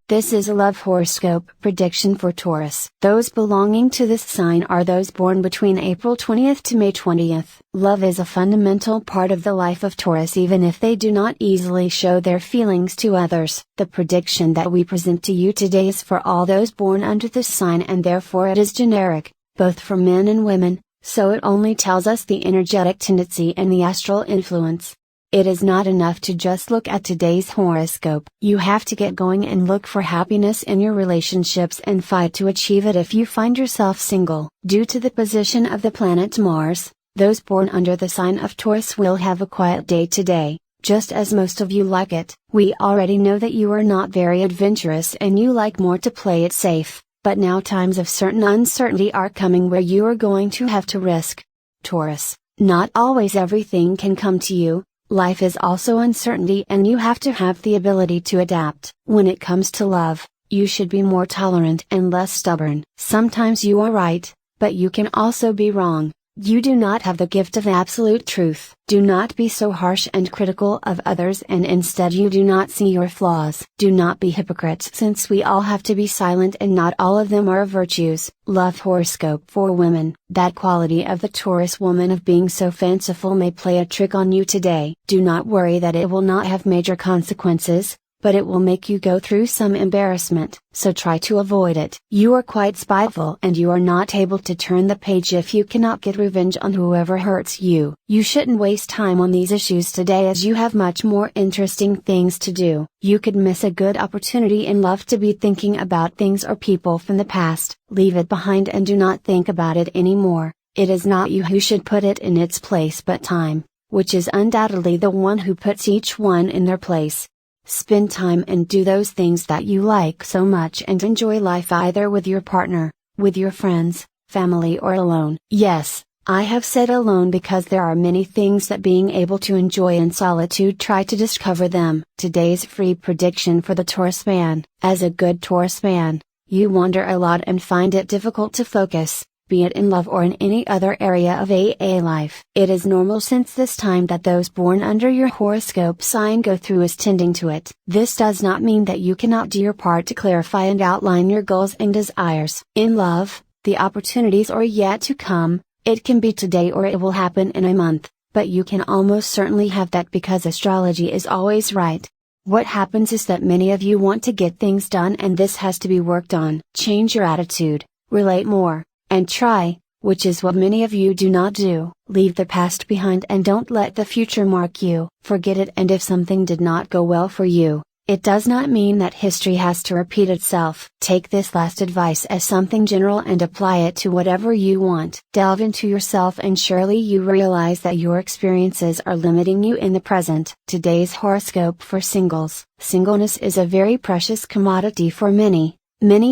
This is a love horoscope prediction for Taurus. Those belonging to this sign are those born between April 20th to May 20th. Love is a fundamental part of the life of Taurus even if they do not easily show their feelings to others. The prediction that we present to you today is for all those born under this sign and therefore it is generic, both for men and women, so it only tells us the energetic tendency and the astral influence. It is not enough to just look at today's horoscope. You have to get going and look for happiness in your relationships and fight to achieve it if you find yourself single. Due to the position of the planet Mars, those born under the sign of Taurus will have a quiet day today, just as most of you like it. We already know that you are not very adventurous and you like more to play it safe, but now times of certain uncertainty are coming where you are going to have to risk. Taurus, not always everything can come to you. Life is also uncertainty and you have to have the ability to adapt. When it comes to love, you should be more tolerant and less stubborn. Sometimes you are right, but you can also be wrong. You do not have the gift of absolute truth. Do not be so harsh and critical of others and instead you do not see your flaws. Do not be hypocrites since we all have to be silent and not all of them are virtues. Love horoscope for women. That quality of the Taurus woman of being so fanciful may play a trick on you today. Do not worry that it will not have major consequences, but it will make you go through some embarrassment, so try to avoid it. You are quite spiteful and you are not able to turn the page if you cannot get revenge on whoever hurts you. You shouldn't waste time on these issues today as you have much more interesting things to do. You could miss a good opportunity in love to be thinking about things or people from the past. Leave it behind and do not think about it anymore. It is not you who should put it in its place but time, which is undoubtedly the one who puts each one in their place. Spend time and do those things that you like so much and enjoy life either with your partner, with your friends, family or alone. Yes, I have said alone because there are many things that being able to enjoy in solitude. Try to discover them. Today's free prediction for the Taurus man. As a good Taurus man, you wander a lot and find it difficult to focus, be it in love or in any other area of AA life. It is normal since this time that those born under your horoscope sign go through is tending to it. This does not mean that you cannot do your part to clarify and outline your goals and desires. In love, the opportunities are yet to come. It can be today or it will happen in a month, but you can almost certainly have that because astrology is always right. What happens is that many of you want to get things done and this has to be worked on. Change your attitude, relate more, and try, which is what many of you do not do. Leave the past behind and don't let the future mark you. Forget it, and if something did not go well for you, it does not mean that history has to repeat itself. Take this last advice as something general and apply it to whatever you want. Delve into yourself and surely you realize that your experiences are limiting you in the present. Today's horoscope for singles. Singleness is a very precious commodity for many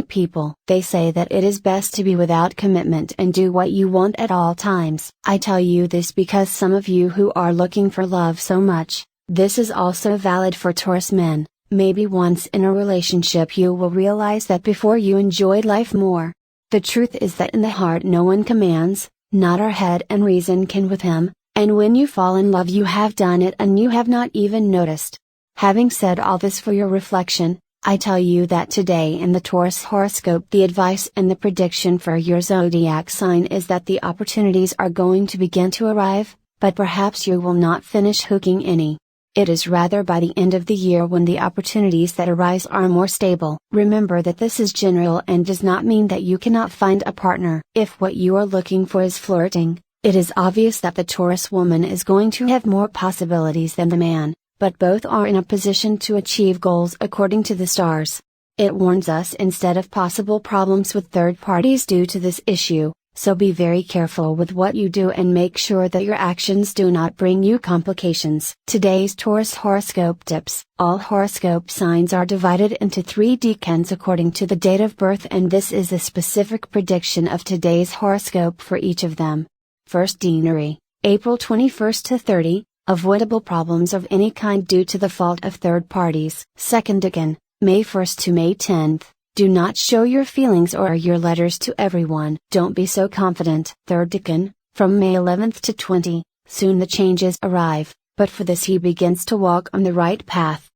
people. They say that it is best to be without commitment and do what you want at all times. I tell you this because some of you who are looking for love so much, this is also valid for Taurus men. Maybe once in a relationship you will realize that before you enjoyed life more. The truth is that in the heart no one commands, not our head and reason can with him, and when you fall in love you have done it and you have not even noticed. Having said all this for your reflection, I tell you that today in the Taurus horoscope the advice and the prediction for your zodiac sign is that the opportunities are going to begin to arrive, but perhaps you will not finish hooking any. It is rather by the end of the year when the opportunities that arise are more stable. Remember that this is general and does not mean that you cannot find a partner. If what you are looking for is flirting, it is obvious that the Taurus woman is going to have more possibilities than the man. But both are in a position to achieve goals according to the stars. It warns us instead of possible problems with third parties due to this issue, so be very careful with what you do and make sure that your actions do not bring you complications. Today's Taurus horoscope tips. All horoscope signs are divided into 3 decans according to the date of birth and this is a specific prediction of today's horoscope for each of them. First deanery, April 21st to 30. Avoidable problems of any kind due to the fault of third parties. Second decan, May 1st to May 10th. Do not show your feelings or your letters to everyone. Don't be so confident. Third decan, from May 11th to 20. Soon the changes arrive, but for this he begins to walk on the right path.